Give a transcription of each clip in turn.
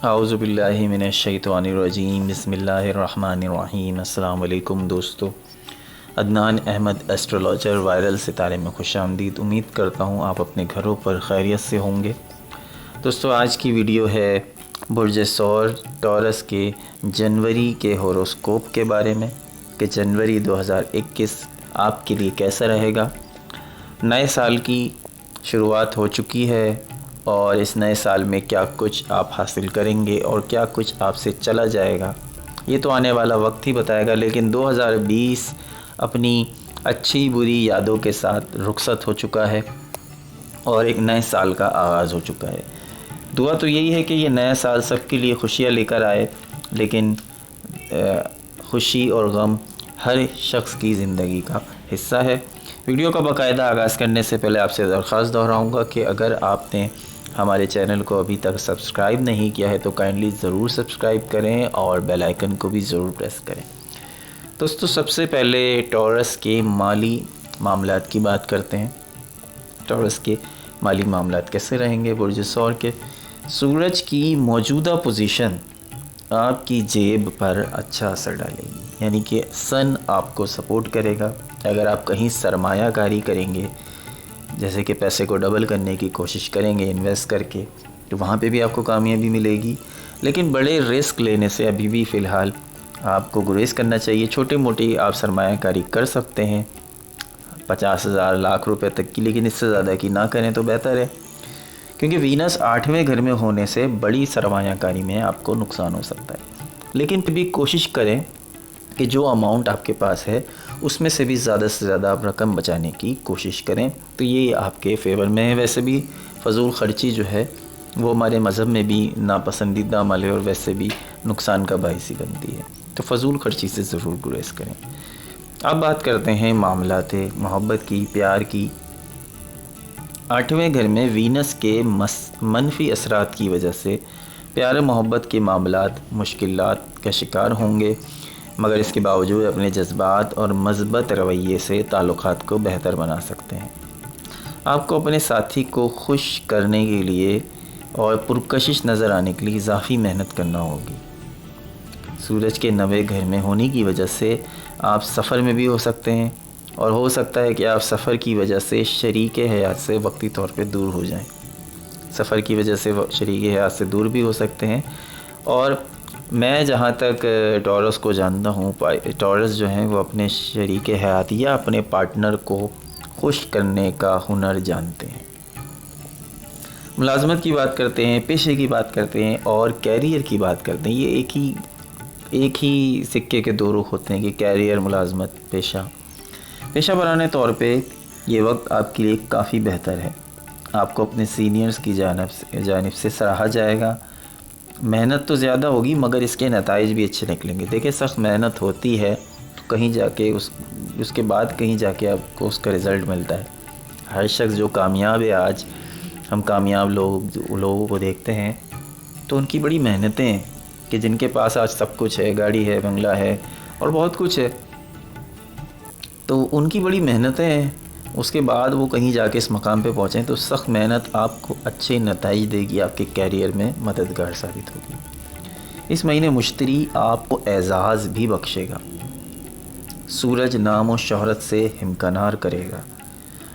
اعوذ باللہ من الشیطان الرجیم بسم اللہ الرحمن الرحیم۔ السلام علیکم دوستو، عدنان احمد ایسٹرولوجر وائرل ستارے میں خوش آمدید۔ امید کرتا ہوں آپ اپنے گھروں پر خیریت سے ہوں گے۔ دوستو آج کی ویڈیو ہے برج ثور ٹورس کے جنوری کے ہوروسکوپ کے بارے میں کہ جنوری 2021 آپ کے لیے کیسا رہے گا۔ نئے سال کی شروعات ہو چکی ہے اور اس نئے سال میں کیا کچھ آپ حاصل کریں گے اور کیا کچھ آپ سے چلا جائے گا یہ تو آنے والا وقت ہی بتائے گا، لیکن 2020 اپنی اچھی بری یادوں کے ساتھ رخصت ہو چکا ہے اور ایک نئے سال کا آغاز ہو چکا ہے۔ دعا تو یہی ہے کہ یہ نیا سال سب کے لیے خوشیاں لے کر آئے، لیکن خوشی اور غم ہر شخص کی زندگی کا حصہ ہے۔ ویڈیو کا باقاعدہ آغاز کرنے سے پہلے آپ سے درخواست دہراؤں گا کہ اگر آپ نے ہمارے چینل کو ابھی تک سبسکرائب نہیں کیا ہے تو کائنڈلی ضرور سبسکرائب کریں اور بیل آئیکن کو بھی ضرور پریس کریں۔ دوستو سب سے پہلے ٹورس کے مالی معاملات کی بات کرتے ہیں۔ ٹورس کے مالی معاملات کیسے رہیں گے؟ برج ثور کے سورج کی موجودہ پوزیشن آپ کی جیب پر اچھا اثر ڈالے گی، یعنی کہ سن آپ کو سپورٹ کرے گا۔ اگر آپ کہیں سرمایہ کاری کریں گے، جیسے کہ پیسے کو ڈبل کرنے کی کوشش کریں گے انویسٹ کر کے، تو وہاں پہ بھی آپ کو کامیابی ملے گی، لیکن بڑے رسک لینے سے ابھی بھی فی الحال آپ کو گریز کرنا چاہیے۔ چھوٹے موٹی آپ سرمایہ کاری کر سکتے ہیں 50,000 لاکھ روپے تک کی، لیکن اس سے زیادہ کی نہ کریں تو بہتر ہے، کیونکہ وینس 8ویں گھر میں ہونے سے بڑی سرمایہ کاری میں آپ کو نقصان ہو سکتا ہے۔ لیکن پھر بھی کوشش کریں کہ جو اماؤنٹ آپ کے پاس ہے اس میں سے بھی زیادہ سے زیادہ آپ رقم بچانے کی کوشش کریں، تو یہ آپ کے فیور میں ہے۔ ویسے بھی فضول خرچی جو ہے وہ ہمارے مذہب میں بھی ناپسندیدہ عمل ہے اور ویسے بھی نقصان کا باعث ہی بنتی ہے، تو فضول خرچی سے ضرور گریز کریں۔ اب بات کرتے ہیں معاملات محبت کی، پیار کی۔ 8ویں گھر میں وینس کے منفی اثرات کی وجہ سے پیار محبت کے معاملات مشکلات کا شکار ہوں گے، مگر اس کے باوجود اپنے جذبات اور مثبت رویے سے تعلقات کو بہتر بنا سکتے ہیں۔ آپ کو اپنے ساتھی کو خوش کرنے کے لیے اور پرکشش نظر آنے کے لیے اضافی محنت کرنا ہوگی۔ سورج کے 9ویں گھر میں ہونے کی وجہ سے آپ سفر میں بھی ہو سکتے ہیں، اور ہو سکتا ہے کہ آپ سفر کی وجہ سے شریک حیات سے وقتی طور پہ دور ہو جائیں۔ سفر کی وجہ سے شریک حیات سے دور بھی ہو سکتے ہیں، اور میں جہاں تک ٹورس کو جانتا ہوں، ٹورس جو ہیں وہ اپنے شریک حیات یا اپنے پارٹنر کو خوش کرنے کا ہنر جانتے ہیں۔ ملازمت کی بات کرتے ہیں، پیشے کی بات کرتے ہیں اور کیریئر کی بات کرتے ہیں۔ یہ ایک ہی سکے کے دو رخ ہوتے ہیں کہ کیریئر، ملازمت، پیشہ ورانہ طور پہ یہ وقت آپ کے لیے کافی بہتر ہے۔ آپ کو اپنے سینئرز کی جانب سے سراہا جائے گا۔ محنت تو زیادہ ہوگی مگر اس کے نتائج بھی اچھے نکلیں گے۔ دیکھیں سخت محنت ہوتی ہے تو کہیں جا کے اس کے بعد کہیں جا کے آپ کو اس کا رزلٹ ملتا ہے۔ ہر شخص جو کامیاب ہے، آج ہم کامیاب لوگوں کو دیکھتے ہیں تو ان کی بڑی محنتیں ہیں کہ جن کے پاس آج سب کچھ ہے، گاڑی ہے، بنگلہ ہے اور بہت کچھ ہے، تو ان کی بڑی محنتیں ہیں، اس کے بعد وہ کہیں جا کے اس مقام پہ پہنچیں، تو سخت محنت آپ کو اچھے نتائج دے گی، آپ کے کیریئر میں مددگار ثابت ہوگی۔ اس مہینے مشتری آپ کو اعزاز بھی بخشے گا۔ سورج نام و شہرت سے ہمکنار کرے گا۔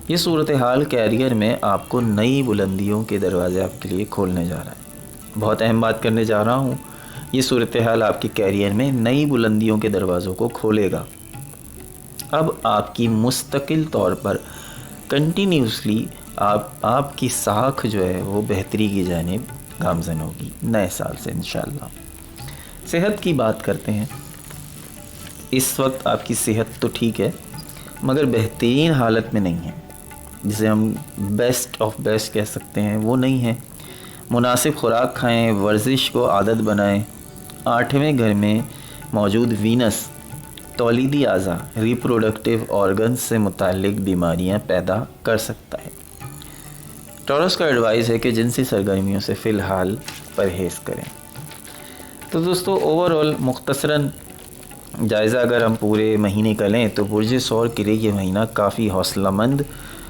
یہ صورتحال کیریئر میں آپ کو نئی بلندیوں کے دروازے آپ کے لیے کھولنے جا رہا ہے۔ بہت اہم بات کرنے جا رہا ہوں، یہ صورتحال آپ کے کیریئر میں نئی بلندیوں کے دروازوں کو کھولے گا۔ اب آپ کی مستقل طور پر کنٹینیوسلی آپ کی ساکھ جو ہے وہ بہتری کی جانب گامزن ہوگی نئے سال سے انشاءاللہ۔ صحت کی بات کرتے ہیں۔ اس وقت آپ کی صحت تو ٹھیک ہے مگر بہترین حالت میں نہیں ہے، جسے ہم بیسٹ آف بیسٹ کہہ سکتے ہیں، وہ نہیں ہے۔ مناسب خوراک کھائیں، ورزش کو عادت بنائیں۔ 8ویں گھر میں موجود وینس تولیدی اعضاء ریپروڈکٹیو آرگنز سے متعلق بیماریاں پیدا کر سکتا ہے۔ ٹورس کا ایڈوائز ہے کہ جنسی سرگرمیوں سے فی الحال پرہیز کریں۔ تو دوستو اوورآل مختصراً جائزہ اگر ہم پورے مہینے کا لیں تو برج ثور کے لیے یہ مہینہ کافی حوصلہ مند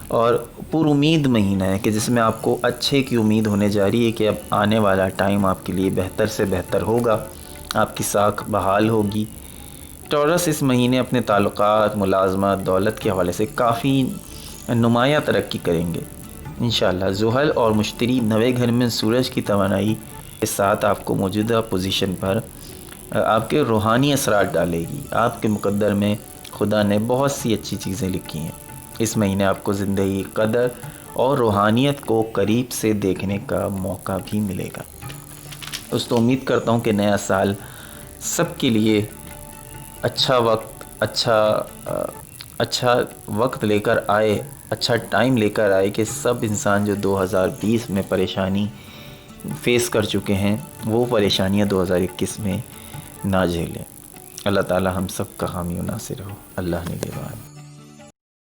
اور پر امید مہینہ ہے کہ جس میں آپ کو اچھے کی امید ہونے جا رہی ہے کہ اب آنے والا ٹائم آپ کے لیے بہتر سے بہتر ہوگا، آپ کی ساکھ بحال ہوگی۔ ٹورس اس مہینے اپنے تعلقات، ملازمت، دولت کے حوالے سے کافی نمایاں ترقی کریں گے انشاءاللہ۔ زحل اور مشتری نوے گھر میں سورج کی توانائی کے ساتھ آپ کو موجودہ پوزیشن پر آپ کے روحانی اثرات ڈالے گی۔ آپ کے مقدر میں خدا نے بہت سی اچھی چیزیں لکھی ہیں۔ اس مہینے آپ کو زندگی قدر اور روحانیت کو قریب سے دیکھنے کا موقع بھی ملے گا۔ دوستو امید کرتا ہوں کہ نیا سال سب کے لیے اچھا وقت لے کر آئے، اچھا ٹائم لے کر آئے کہ سب انسان جو 2020 میں پریشانی فیس کر چکے ہیں وہ پریشانیاں 2021 میں نہ جھیلیں۔ اللہ تعالی ہم سب کا حامی و ناصر ہو۔ اللہ نگہبان۔